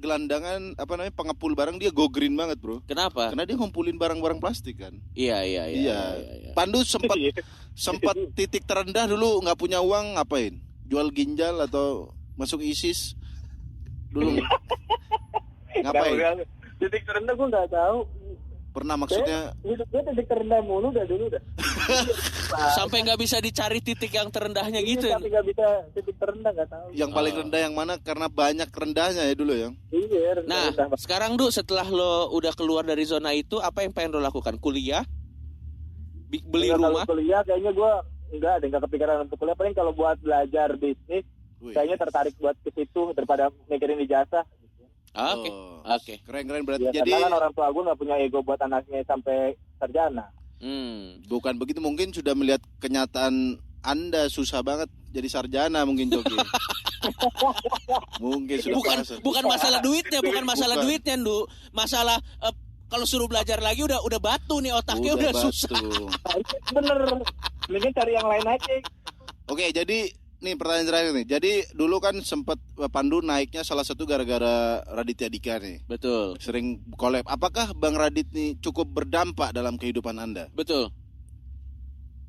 gelandangan pengepul barang, dia go green banget, Bro. Kenapa? Karena dia ngumpulin barang-barang plastik kan. Iya. Pandu sempat titik terendah dulu nggak punya uang ngapain? Jual ginjal atau masuk ISIS dulu? Ngapain? Titik terendah gue nggak tahu. Pernah maksudnya? Hidup gue titik terendah mulu dah dulu dah. Sampai nggak bisa dicari titik yang terendahnya gitu. Sampai nggak bisa titik terendah nggak tahu. Yang paling rendah yang mana? Karena banyak rendahnya ya dulu ya. Iya. Nah, sekarang setelah lo udah keluar dari zona itu, apa yang pengen lo lakukan? Kuliah? Beli rumah? Kalau kuliah kayaknya gue nggak kepikiran untuk kuliah. Paling kalau buat belajar bisnis, kayaknya tertarik buat ke situ daripada mikirin ijazah. Oke. Keren berarti. Ya, jadi karena kan orang tua gue nggak punya ego buat anaknya sampai sarjana. Bukan begitu, mungkin sudah melihat kenyataan Anda susah banget jadi sarjana mungkin Joki. Mungkin sudah bukan masalah duitnya, duitnya, Ndu. Masalah kalau suruh belajar lagi udah batu nih otaknya udah susah. Bener. Mending cari yang lain aja. Oke, jadi nih pertanyaan terakhir nih. Jadi dulu kan sempat Pandu naiknya salah satu gara-gara Raditya Dika nih. Betul. Sering collab. Apakah Bang Radit nih cukup berdampak dalam kehidupan Anda? Betul.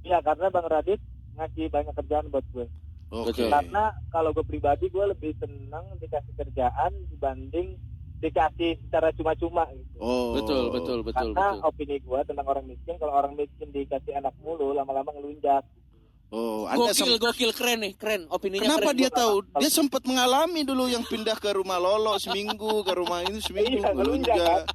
Ya, karena Bang Radit ngasih banyak kerjaan buat gue. Oke. Karena kalau gue pribadi gue lebih senang dikasih kerjaan dibanding dikasih secara cuma-cuma gitu. Betul. Karena opini gue tentang orang miskin, kalau orang miskin dikasih anak mulu lama-lama ngelunjak. Gokil keren opininya. Kenapa keren. dia tahu? Dia sempat mengalami dulu yang pindah ke rumah Lolo seminggu, ke rumah ini seminggu ngelunjak.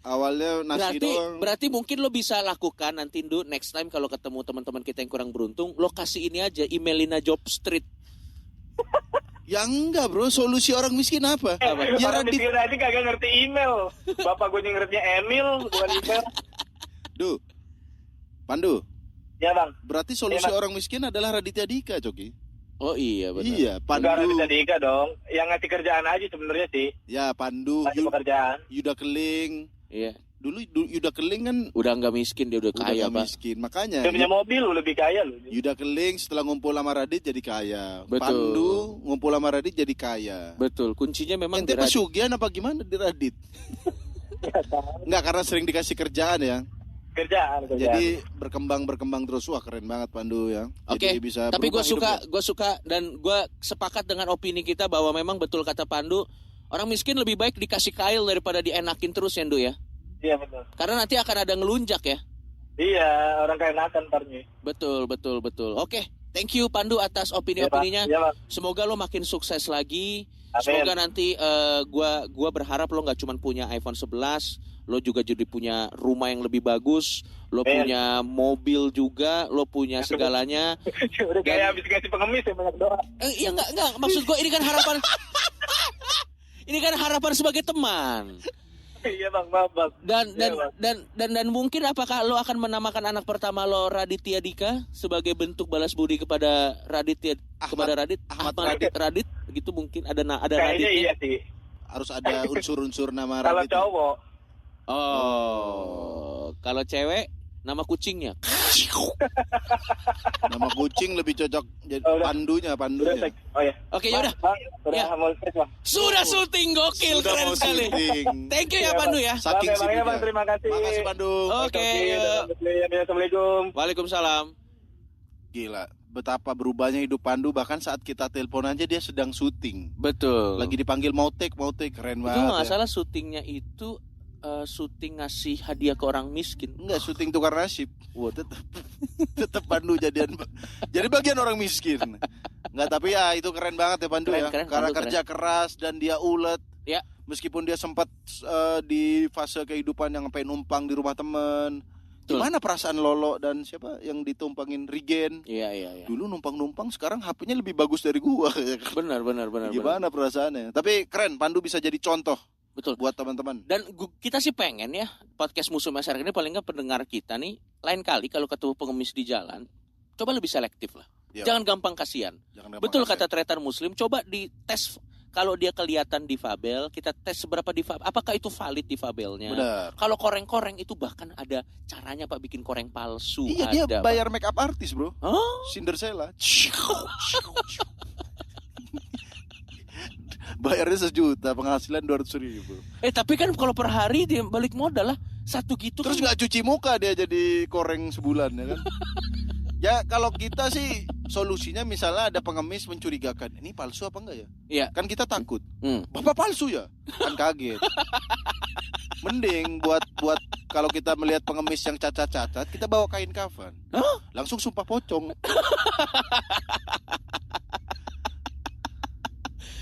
Awalnya nasi doang. Berarti mungkin lo bisa lakukan nanti Ndu, next time kalau ketemu teman-teman kita yang kurang beruntung, lo kasih ini aja, emailin aja Job Street. Ya enggak, Bro, solusi orang miskin apa? Ya Radit aja kagak ngerti email. Bapak gue ngertinya Emil bukan email. Pandu. Ya Bang. Berarti solusi orang miskin adalah Raditya Dika, Coki. Oh iya benar. Iya, Pandu. Bukan Raditya Dika dong. Yang ngasih kerjaan aja sebenarnya sih. Ya, Pandu. Pekerjaan. Yuda Keling. Iya. Dulu Yuda Keling kan udah nggak miskin, dia udah kaya, Pak. Miskin. Makanya dia punya mobil lebih kaya loh. Yuda Keling setelah ngumpul sama Radit jadi kaya. Betul. Pandu ngumpul sama Radit jadi kaya. Betul. Kuncinya memang ente pesugihan apa gimana di Radit? Enggak, karena sering dikasih kerjaan ya. Kerjaan. Jadi berkembang terus. Wah, keren banget Pandu ya. Oke. Tapi gue suka dan gue sepakat dengan opini kita bahwa memang betul kata Pandu, orang miskin lebih baik dikasih kail daripada dienakin terus ya, Ndu ya. Iya betul. Karena nanti akan ada ngelunjak ya. Iya, orang kaya nakan ntarnya. Betul. Oke, thank you Pandu atas opini-opininya. Ya, semoga lo makin sukses lagi. Amin. Semoga nanti gua berharap lo nggak cuma punya iPhone 11, lo juga jadi punya rumah yang lebih bagus, lo punya mobil juga, lo punya segalanya. Udah kayak habis kasih pengemis ya, banyak doa. Iya enggak, maksud gua ini kan harapan. Ini kan harapan sebagai teman. Iya Bang, maaf Bang. Dan mungkin apakah lo akan menamakan anak pertama lo Raditya Dika sebagai bentuk balas budi kepada Radit Radit gitu, mungkin ada Raditnya. Iya sih. Harus ada unsur-unsur nama Kalau Radit. cowok. Kalau cewek Nama kucingnya. Nama kucing lebih cocok jadi Oh, udah. pandunya. Udah, oh ya. Oke, ya udah. Bang, udah Ya. mau tes, Bang. Sudah syuting gokil, Sudah keren mau sekali. syuting. Thank you ya Iya, Pandu ya. Saking Oke, Bang, ya, sibuknya. Bang, terima kasih. Makasih Bandung. Oke, yuk. Assalamualaikum. Waalaikumsalam. Gila, betapa berubahnya hidup Pandu. Bahkan saat kita telepon aja dia sedang syuting. Betul. Lagi dipanggil mau take, keren itu banget. nggak Ya. salah syutingnya itu syuting ngasih hadiah ke orang miskin. Enggak, syuting tukar nasib. Wah, tetap Pandu jadi bagian orang miskin. Enggak, tapi ya itu keren banget ya Pandu Keren, ya. keren, Karena Pandu kerja keras dan dia ulet. Ya. Meskipun dia sempat di fase kehidupan yang sampai numpang di rumah temen. Betul. Gimana perasaan Lolo dan siapa yang ditumpangin Rigen? Iya. Dulu numpang-numpang, sekarang HP-nya lebih bagus dari gua. Benar. Gimana perasaannya? Tapi keren, Pandu bisa jadi contoh. Betul. Buat teman-teman. Dan kita sih pengen ya podcast Musuh Masyarakat ini paling nggak pendengar kita nih lain kali kalau ketemu pengemis di jalan coba lebih selektif lah. Ya. Jangan gampang kasihan. Betul kata Tretan Muslim, coba dites kalau dia kelihatan difabel, kita tes seberapa difabel, apakah itu valid difabelnya. Benar. Kalau koreng-koreng itu bahkan ada caranya Pak bikin koreng palsu. Iya, ada, dia Pak. bayar make up artis, Bro. Oh, Cinderella. Bayarnya 1 juta, penghasilan 200.000. tapi kan kalau per hari dia balik modal lah 1 gitu. Terus kan. nggak cuci muka dia jadi koreng sebulan ya kan? Ya kalau kita sih solusinya misalnya ada pengemis mencurigakan, ini palsu apa enggak ya? Iya. Kan kita takut. Hmm. Bapak palsu ya? Kan kaget. Mending buat kalau kita melihat pengemis yang cacat-cacat, kita bawa kain kafan. Hah? Langsung sumpah pocong.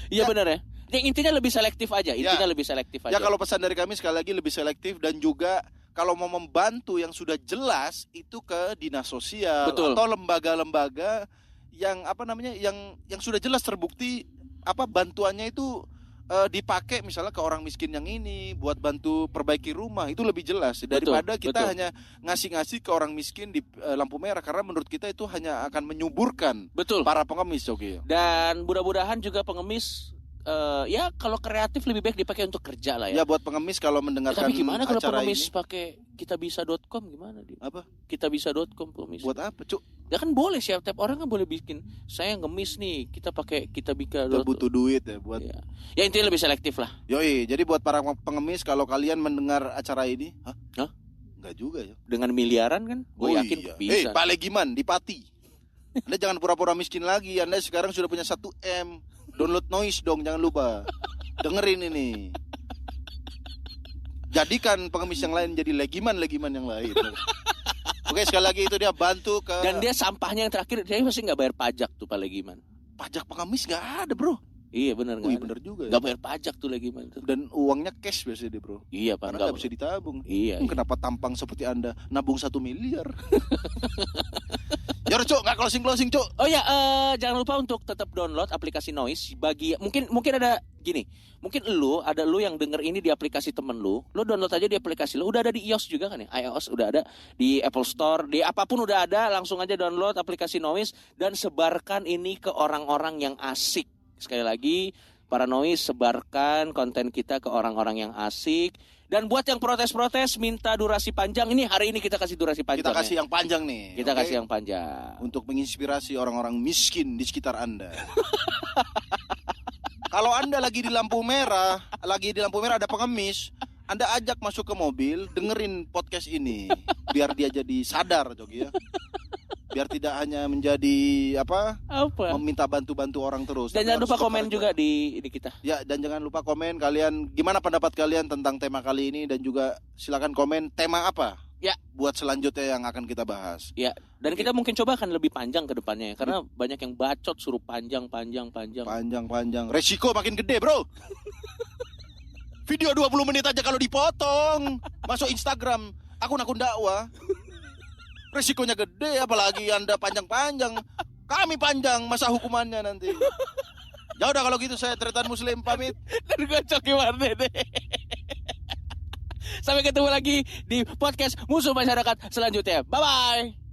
Iya Ya. benar ya. Yang intinya lebih selektif aja. Intinya lebih selektif aja. Ya kalau pesan dari kami sekali lagi lebih selektif dan juga kalau mau membantu yang sudah jelas itu ke dinas sosial Betul. atau lembaga-lembaga yang yang sudah jelas terbukti bantuannya itu dipakai misalnya ke orang miskin yang ini buat bantu perbaiki rumah, itu lebih jelas daripada kita betul. hanya ngasih-ngasih ke orang miskin di lampu merah, karena menurut kita itu hanya akan menyuburkan Betul. para pengemis. Oke. Dan mudah-mudahan juga pengemis ya kalau kreatif lebih baik dipakai untuk kerja lah ya. Ya buat pengemis kalau mendengarkan Tapi gimana kalau acara pengemis ini, pakai kitabisa.com gimana dia? apa? Kitabisa.com pengemis. Buat apa, Cuk? Ya kan boleh sih, tiap orang kan boleh bikin. Saya ngemis nih, kita pakai Kita butuh duit ya buat. Ya intinya lebih selektif lah. Yoi, jadi buat para pengemis kalau kalian mendengar acara ini, Hah? Enggak juga ya. Dengan miliaran kan, gue yakin iya. bisa. Pak Legiman di Pati. Anda jangan pura-pura miskin lagi. Anda sekarang sudah punya 1M. Download Noise dong, jangan lupa. Dengerin ini. Jadikan pengemis yang lain jadi legiman yang lain. Oke, sekali lagi itu dia bantu ke. Dan dia sampahnya yang terakhir, dia pasti nggak bayar pajak tuh Pak Legiman. Pajak pengemis nggak ada, Bro. Iya benar Wih, nggak? bener juga ya. Nggak bayar pajak tuh Legiman tuh. Dan uangnya cash biasanya dia, Bro. Iya Pak. Karena nggak bisa ditabung. Iya. Kenapa tampang seperti Anda nabung 1 miliar? Ya, Cuk, nggak closing, Cuk. Oh ya, jangan lupa untuk tetap download aplikasi Noise. Bagi mungkin ada gini, mungkin lu yang denger ini di aplikasi temen lu download aja di aplikasi lu. Udah ada di iOS juga kan ya, iOS udah ada, di Apple Store, di apapun udah ada. Langsung aja download aplikasi Noise dan sebarkan ini ke orang-orang yang asik. Sekali lagi, para Noise, sebarkan konten kita ke orang-orang yang asik. Dan buat yang protes-protes minta durasi panjang, ini hari ini kita kasih durasi panjang. Kita kasih yang panjang nih. Kita oke? kasih yang panjang. Untuk menginspirasi orang-orang miskin di sekitar Anda. Kalau Anda lagi di lampu merah ada pengemis, Anda ajak masuk ke mobil, dengerin podcast ini biar dia jadi sadar, Jogi ya. Biar tidak hanya menjadi meminta bantu-bantu orang terus. Dan Tapi jangan harus lupa komen bekerja. juga di kita. Ya, dan jangan lupa komen kalian gimana pendapat kalian tentang tema kali ini, dan juga silakan komen tema apa Ya. buat selanjutnya yang akan kita bahas. Ya, dan kita mungkin coba akan lebih panjang ke depannya ya, karena banyak yang bacot suruh panjang. Panjang. Resiko makin gede, Bro. Video 20 menit aja kalau dipotong masuk Instagram akun-akun dakwah. Resikonya gede, apalagi Anda panjang-panjang. Kami panjang masa hukumannya nanti. Ya udah kalau gitu, saya Tretan Muslim pamit. Dan gue Coki Warnede. Sampai ketemu lagi di podcast Musuh Masyarakat selanjutnya. Bye-bye.